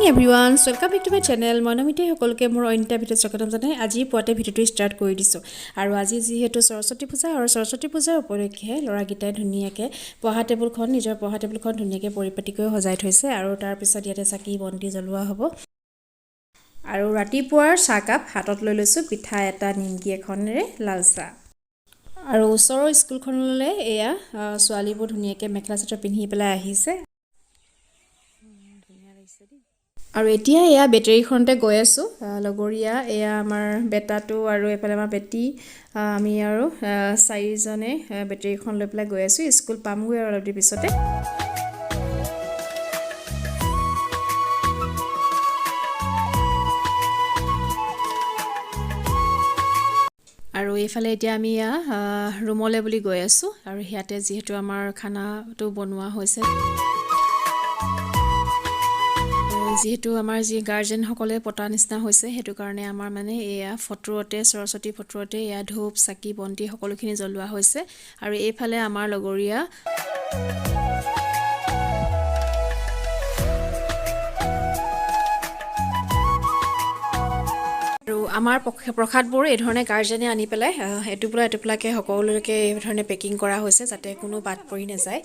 Everyone welcome back to my channel মনমিতে সকলোকে মোৰ অন্যটা ভিডিঅ' স্বাগতম জনাই আজি পুৱাতে ভিডিঅ'টো ষ্টাৰ্ট কৰি দিছোঁ আৰু আজি যিহেতু সৰস্বতী পূজা আৰু সৰস্বতী পূজাৰ উপলক্ষে ল'ৰাগিটাই ধুনীয়াকৈ পঢ়া টেবুলখন নিজৰ পঢ়া টেবুলখন ধুনীয়াকৈ পৰিপাটিকৈ সজাই থৈছে আৰু তাৰ পিছত ইয়াতে চাকি বন্তি জ্বলোৱা হ'ব আৰু ৰাতিপুৱাৰ চাহকাপ হাতত লৈ লৈছোঁ পিঠা এটা নিমকি এখনেৰে লাল চাহ আৰু ওচৰৰ স্কুলখনলৈ এয়া ছোৱালীবোৰ ধুনীয়াকৈ মেখেলা চাদৰ পিন্ধি পেলাই আহিছে আৰু এতিয়া এয়া বেটেৰীখনতে গৈ আছোঁ লগৰীয়া এয়া আমাৰ বেটাটো আৰু এফালে আমাৰ বেটি আমি আৰু চাৰিজনে বেটেৰীখন লৈ পেলাই গৈ আছোঁ স্কুল পামগৈ আৰু অলপ দেৰি পিছতে আৰু এইফালে এতিয়া আমি ৰুমলৈ বুলি গৈ আছোঁ আৰু ইয়াতে যিহেতু আমাৰ খানাটো বনোৱা হৈছে যেহেতু আমাৰ যি গাৰ্জেন সকলে পতা নিচিনা হৈছে হেতু কাৰণে আমাৰ মানে এয়া ফটোতে সৰস্বতী ফটোতে এয়া ধূপ চাকি বন্তি সকলোখিনি জ্বলোৱা হৈছে আৰু এইফালে আমাৰ লগৰীয়া আৰু আমাৰ প্ৰসাদবোৰ এই ধৰণে গাৰ্জেনে আনি পেলাই এটুপলাকে সকলোলৈকে এই ধৰণে পেকিং কৰা হৈছে যাতে কোনো বাদ পৰি নাযায়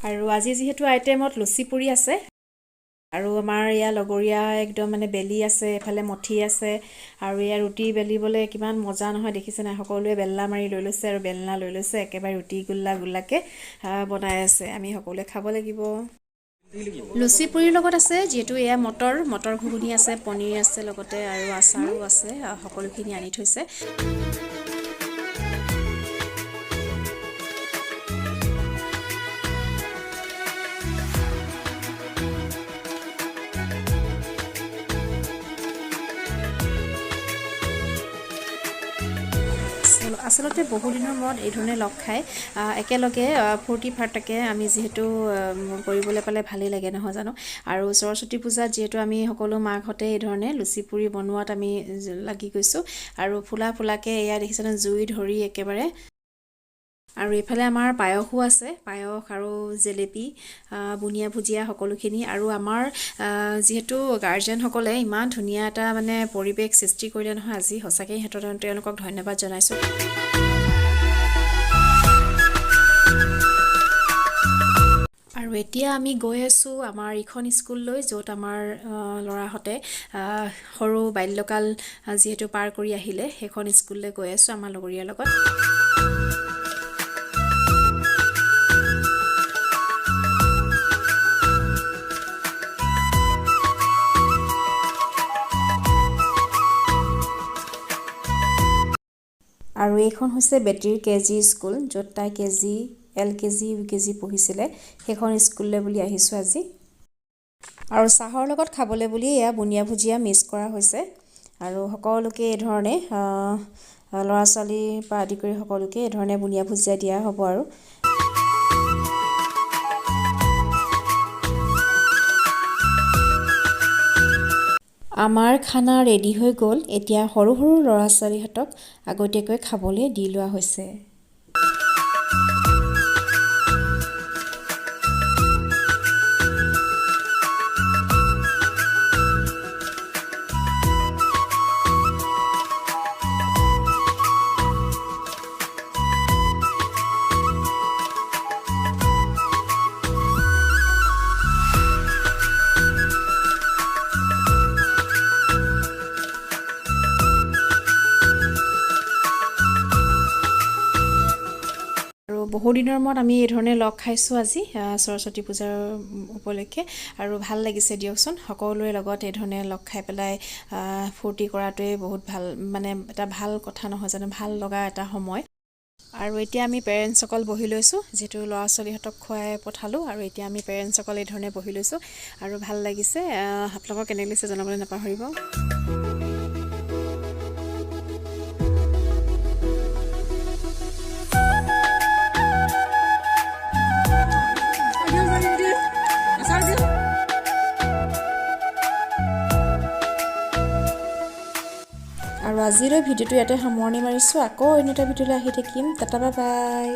আৰু আজি যেহেতু আইটেমত লুচি পুৰি আছে আৰু আমাৰ ইয়া লগৰীয়া একদম মানে বেলি আছে এফালে মঠি আছে আৰু ইয়া ৰুটি বেলিবলৈ কিমান মজা নহয় দেখিছে নাই সকলোৱে বেলনা মাৰি লৈ লৈছে আৰু বেলনা লৈ লৈছে একেবাৰে ৰুটি গুল্লাকে বনাই আছে আমি সকলোৱে খাব লাগিব লুচি পুৰিৰ লগত আছে যেহেতু এয়া মটৰ ঘুগুনি আছে পনীৰ আছে লগতে আৰু আচাৰো আছে সকলোখিনি আনি থৈছে আচলতে বহু দিনৰ মূৰত এই ধৰণে লগ খাই একেলগে ফূৰ্তি ফাৰ্তাকে আমি যেহেতু কৰিবলৈ পালে ভালেই লাগে নহয় জানো আৰু সৰস্বতী পূজাত যেহেতু আমি সকলো মাকহঁতে এই ধৰণে লুচি পুৰি বনোৱাত আমি লাগি গৈছোঁ আৰু ফুলাকে এয়া দেখিছেনে জুই ধৰি একেবাৰে আৰু এইফালে আমাৰ পায়সো আছে পায়স আৰু জেলেপি বুনিয়া ভুজিয়া সকলোখিনি আৰু আমাৰ যেহেতু গাৰ্জেনসকলে ইমান ধুনীয়া এটা মানে পৰিৱেশ সৃষ্টি কৰিলে নহয় আজি সঁচাকৈ তেওঁলোকক ধন্যবাদ জনাইছোঁ আৰু এতিয়া আমি গৈ আছোঁ আমাৰ ইখন স্কুললৈ য'ত আমাৰ ল'ৰাহঁতে সৰু বাল্যকাল যিহেতু পাৰ কৰি আহিলে সেইখন স্কুললৈ গৈ আছোঁ আমাৰ লগৰীয়াৰ লগত আৰু এইখন হৈছে বেটীৰ কেজি স্কুল য'ত তাই কেজি LKG UKG পঢ়িছিলে সেইখন স্কুললৈ বুলি আহিছোঁ আজি আৰু চাহৰ লগত খাবলৈ বুলি এয়া বুনিয়া ভুজিয়া মিক্স কৰা হৈছে আৰু সকলোকে এই ধৰণে ল'ৰা ছোৱালীৰ পৰা আদি কৰি সকলোকে এই ধৰণে বুনিয়া ভুজিয়া দিয়া হ'ব আৰু আমাৰ খানা ৰেডি হৈ গ'ল এতিয়া সৰু ল'ৰা ছোৱালীহঁতক আগতীয়াকৈ খাবলৈ দি লোৱা হৈছে বহু দিনৰ মূৰত আমি এই ধৰণে লগ খাইছোঁ আজি সৰস্বতী পূজাৰ উপলক্ষে আৰু ভাল লাগিছে দিয়কচোন সকলোৰে লগত এই ধৰণে লগ খাই পেলাই ফূৰ্তি কৰাটোৱে বহুত ভাল মানে এটা ভাল কথা নহয় জানো ভাল লগা এটা সময় আৰু এতিয়া আমি পেৰেণ্টছসকল বহি লৈছোঁ যেহেতু ল'ৰা ছোৱালীহঁতক খুৱাই পঠালোঁ আৰু এতিয়া আমি পেৰেণ্টছসকল এই ধৰণে বহি লৈছোঁ আৰু ভাল লাগিছে আপোনালোকক কেনেকৈ লাগিছে জনাবলৈ নাপাহৰিব আৰু আজিলৈ ভিডিঅ'টো ইয়াতে সামৰণি মাৰিছোঁ। আকৌ অন্য এটা ভিডিঅ'লৈ আহি থাকিম। Tata bye bye.